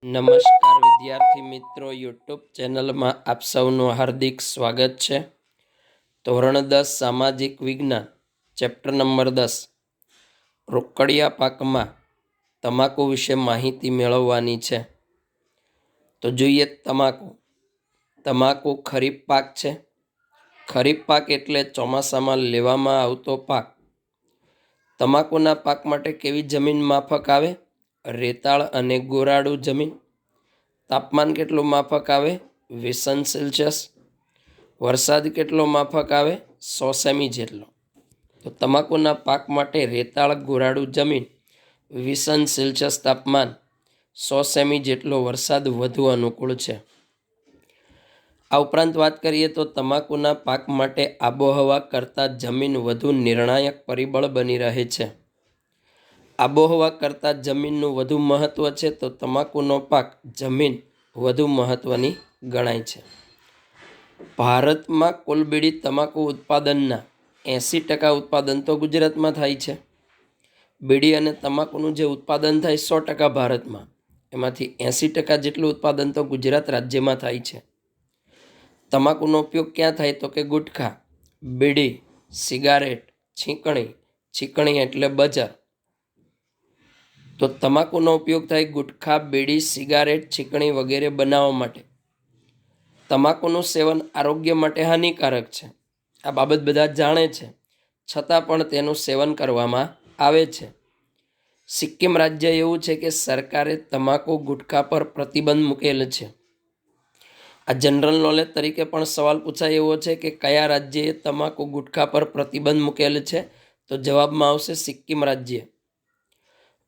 નમસ્કાર વિદ્યાર્થી મિત્રો, યુટ્યુબ ચેનલમાં આપ સૌનું હાર્દિક સ્વાગત છે। ધોરણ 10 સામાજિક વિજ્ઞાન ચેપ્ટર નંબર 10 રોકડિયા પાકમાં તમાકુ વિશે માહિતી મેળવવાની છે। તો જોઈએ તમાકુ ખરીફ પાક છે। ખરીફ પાક એટલે ચોમાસામાં લેવામાં આવતો પાક। તમાકુના પાક માટે કેવી જમીન માફક આવે? રેતાળ અને ગોરાડુ જમીન। તાપમાન કેટલું માફક આવે? 20 સેલ્સિયસ। વરસાદ કેટલો માફક આવે? 100 સેમી જેટલો। તો તમાકુના પાક માટે રેતાળ ગોરાડુ જમીન, 20 સેલ્સિયસ તાપમાન, 100 સેમી જેટલો વરસાદ વધુ અનુકૂળ છે। આ ઉપરાંત વાત કરીએ તો તમાકુના પાક માટે આબોહવા કરતાં જમીન વધુ નિર્ણાયક પરિબળ બની રહે છે। આબોહવા કરતાં જમીનનું વધુ મહત્વ છે તો તમાકુનો પાક જમીન વધુ મહત્વની ગણાય છે। ભારતમાં કુલ બીડી તમાકુ ઉત્પાદનના 80% ઉત્પાદન તો ગુજરાતમાં થાય છે। બીડી અને તમાકુનું જે ઉત્પાદન થાય 100% ભારતમાં, એમાંથી 80% જેટલું ઉત્પાદન તો ગુજરાત રાજ્યમાં થાય છે। તમાકુનો ઉપયોગ ક્યાં થાય તો કે ગુટખા, બીડી, સિગારેટ, છીકણી એટલે બજાર। તો તમાકુનો ઉપયોગ થાય ગુટખા, બીડી, સિગારેટ, છીકણી વગેરે બનાવવા માટે। તમાકુનું સેવન આરોગ્ય માટે હાનિકારક છે, આ બાબત બધા જાણે છે, છતાં પણ તેનું સેવન કરવામાં આવે છે। સિક્કિમ રાજ્ય એવું છે કે સરકારે તમાકુ ગુટખા પર પ્રતિબંધ મૂકેલ છે। આ જનરલ નોલેજ તરીકે પણ સવાલ પૂછાય એવો છે કે કયા રાજ્યએ તમાકુ ગુટખા પર પ્રતિબંધ મૂકેલ છે? તો જવાબમાં આવશે સિક્કિમ રાજ્ય।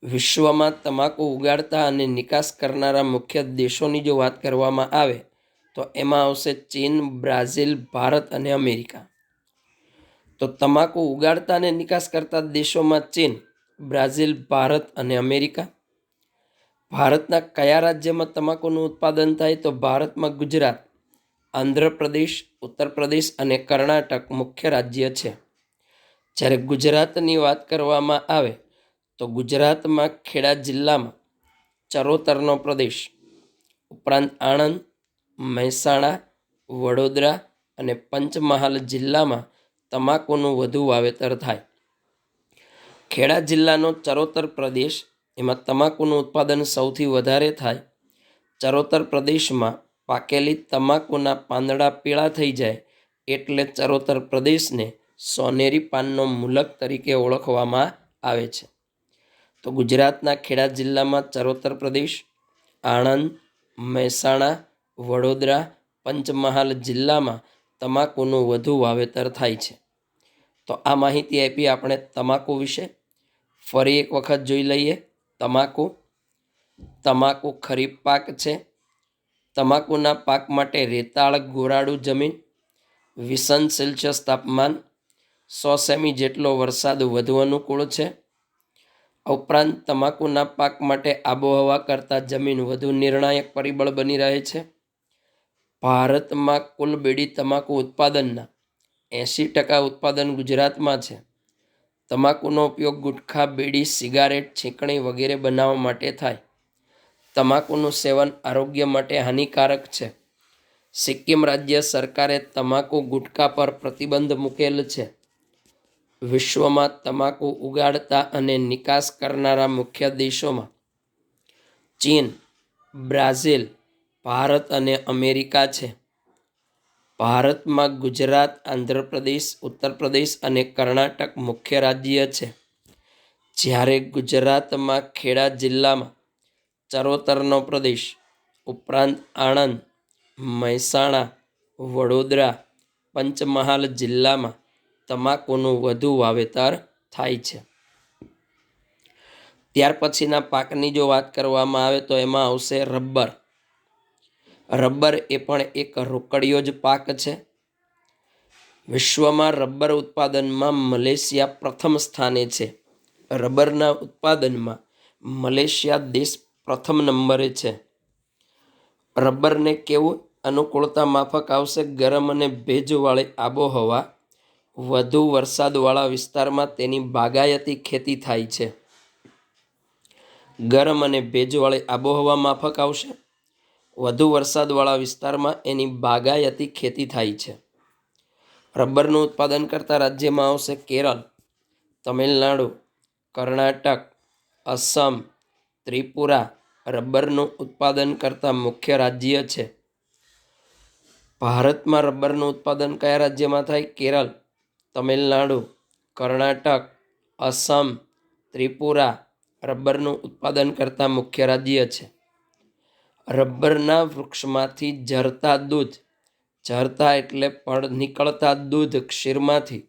વિશ્વમાં તમાકુ ઉગાડતા અને નિકાસ કરનારા મુખ્ય દેશોની જો વાત કરવામાં આવે તો એમાં આવશે ચીન, બ્રાઝિલ, ભારત અને અમેરિકા। તો તમાકુ ઉગાડતા અને નિકાસ કરતા દેશોમાં ચીન, બ્રાઝિલ, ભારત અને અમેરિકા। ભારતના કયા રાજ્યમાં તમાકુનું ઉત્પાદન થાય? તો ભારતમાં ગુજરાત, આંધ્રપ્રદેશ, ઉત્તર પ્રદેશ અને કર્ણાટક મુખ્ય રાજ્ય છે। જ્યારે ગુજરાતની વાત કરવામાં આવે તો ગુજરાતમાં ખેડા જિલ્લામાં ચરોતરનો પ્રદેશ, ઉપરાંત આણંદ, મહેસાણા, વડોદરા અને પંચમહાલ જિલ્લામાં તમાકુનું વધુ વાવેતર થાય। ખેડા જિલ્લાનો ચરોતર પ્રદેશ, એમાં તમાકુનું ઉત્પાદન સૌથી વધારે થાય। ચરોતર પ્રદેશમાં પાકેલી તમાકુના પાંદડા પીળા થઈ જાય એટલે ચરોતર પ્રદેશને સોનેરી પાનનો મુલક તરીકે ઓળખવામાં આવે છે। તો ગુજરાતના ખેડા જિલ્લામાં ચરોતર પ્રદેશ, આણંદ, મહેસાણા, વડોદરા, પંચમહાલ જિલ્લામાં તમાકુનું વધુ વાવેતર થાય છે। તો આ માહિતી આપી આપણે તમાકુ વિશે। ફરી એક વખત જોઈ લઈએ તમાકુ ખરીફ પાક છે। તમાકુના પાક માટે રેતાળ ગોરાડુ જમીન, 20 સેલ્સિયસ તાપમાન, 100 સેમી જેટલો વરસાદ વધુ અનુકૂળ છે। ઉપરાંત તમાકુના પાક માટે આબોહવા કરતાં જમીન વધુ નિર્ણાયક પરિબળ બની રહે છે। ભારતમાં કુલ બીડી તમાકુ ઉત્પાદનના 80% ઉત્પાદન ગુજરાતમાં છે। તમાકુનો ઉપયોગ ગુટખા, બીડી, સિગારેટ, છીકણી વગેરે બનાવવા માટે થાય। તમાકુનું સેવન આરોગ્ય માટે હાનિકારક છે। સિક્કિમ રાજ્ય સરકારે તમાકુ ગુટખા પર પ્રતિબંધ મૂકેલ છે। વિશ્વમાં તમાકુ ઉગાડતા અને નિકાસ કરનારા મુખ્ય દેશોમાં ચીન, બ્રાઝિલ, ભારત અને અમેરિકા છે। ભારતમાં ગુજરાત, આંધ્રપ્રદેશ, ઉત્તર પ્રદેશ અને કર્ણાટક મુખ્ય રાજ્ય છે। જ્યારે ગુજરાતમાં ખેડા જિલ્લામાં ચરોતરનો પ્રદેશ, ઉપરાંત આણંદ, મહેસાણા, વડોદરા, પંચમહાલ જિલ્લામાં તમાકુનું વધુ વાવેતર થાય છે। ત્યાર પછીના પાકની જો વાત કરવામાં આવે તો એમાં આવશે રબર। રબર એ પણ એક રોકડિયો જ પાક છે। વિશ્વમાં રબર ઉત્પાદનમાં મલેશિયા પ્રથમ સ્થાને છે। રબરના ઉત્પાદનમાં મલેશિયા દેશ પ્રથમ નંબરે છે। રબરને કેવું અનુકૂળતા માફક આવશે? ગરમ અને ભેજવાળી આબોહવા, વધુ વરસાદવાળા વિસ્તારમાં તેની બાગાયતી ખેતી થાય છે। ગરમ અને ભેજવાળી આબોહવા માફક આવશે. વધુ વરસાદવાળા વિસ્તારમાં એની બાગાયતી ખેતી થાય છે. રબરનું ઉત્પાદન કરતા રાજ્યમાં આવશે કેરળ, તમિલનાડુ, કર્ણાટક, અસમ, ત્રિપુરા. રબરનું ઉત્પાદન કરતા મુખ્ય રાજ્ય છે. ભારતમાં રબરનું ઉત્પાદન કયા રાજ્યમાં થાય? કેરળ, તમિલનાડુ, કર્ણાટક, અસમ, ત્રિપુરા. રબરનું ઉત્પાદન કરતા મુખ્ય રાજ્ય છે. રબરના વૃક્ષમાંથી ઝરતા દૂધ, ઝરતા એટલે નીકળતા દૂધ ક્ષીરમાંથી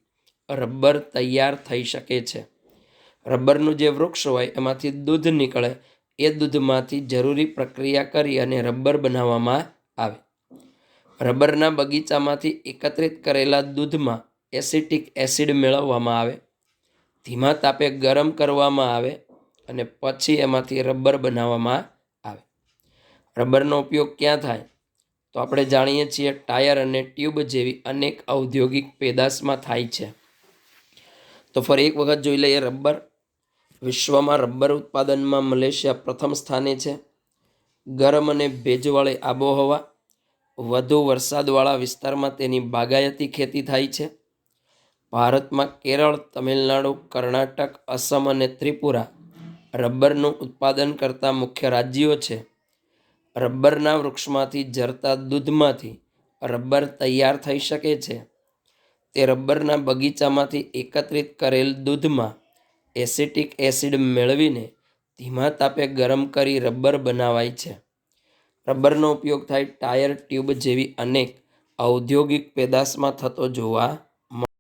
રબર તૈયાર થઈ શકે છે. રબરનું જે વૃક્ષ હોય એમાંથી દૂધ નીકળે, એ દૂધમાંથી જરૂરી પ્રક્રિયા કરી અને રબર બનાવવામાં આવે. રબરના બગીચામાંથી એકત્રિત કરેલા દૂધમાં એસિટિક એસિડ મેળવવામાં આવે, ધીમા તાપે ગરમ કરવામાં આવે અને પછી એમાંથી રબર બનાવવામાં આવે. રબરનો ઉપયોગ ક્યાં થાય? તો આપણે જાણીએ છીએ ટાયર અને ટ્યુબ જેવી અનેક ઔદ્યોગિક પેદાશમાં થાય છે. તો ફરી એક વખત જોઈ લઈએ રબર. વિશ્વમાં રબર ઉત્પાદનમાં મલેશિયા પ્રથમ સ્થાને છે. ગરમ અને ભેજવાળી આબોહવા, વધુ વરસાદવાળા વિસ્તારમાં તેની બાગાયતી ખેતી થાય છે. ભારતમાં કેરળ, તમિલનાડુ, કર્ણાટક, અસમ અને ત્રિપુરા રબરનું ઉત્પાદન કરતા મુખ્ય રાજ્યો છે. રબરના વૃક્ષમાંથી ઝરતા દૂધમાંથી રબર તૈયાર થઈ શકે છે. તે રબરના બગીચામાંથી એકત્રિત કરેલ દૂધમાં એસિટિક એસિડ મેળવીને ધીમા તાપે ગરમ કરી રબર બનાવાય છે. રબરનો ઉપયોગ થાય ટાયર, ટ્યુબ જેવી અનેક ઔદ્યોગિક પેદાશમાં થતો જોવા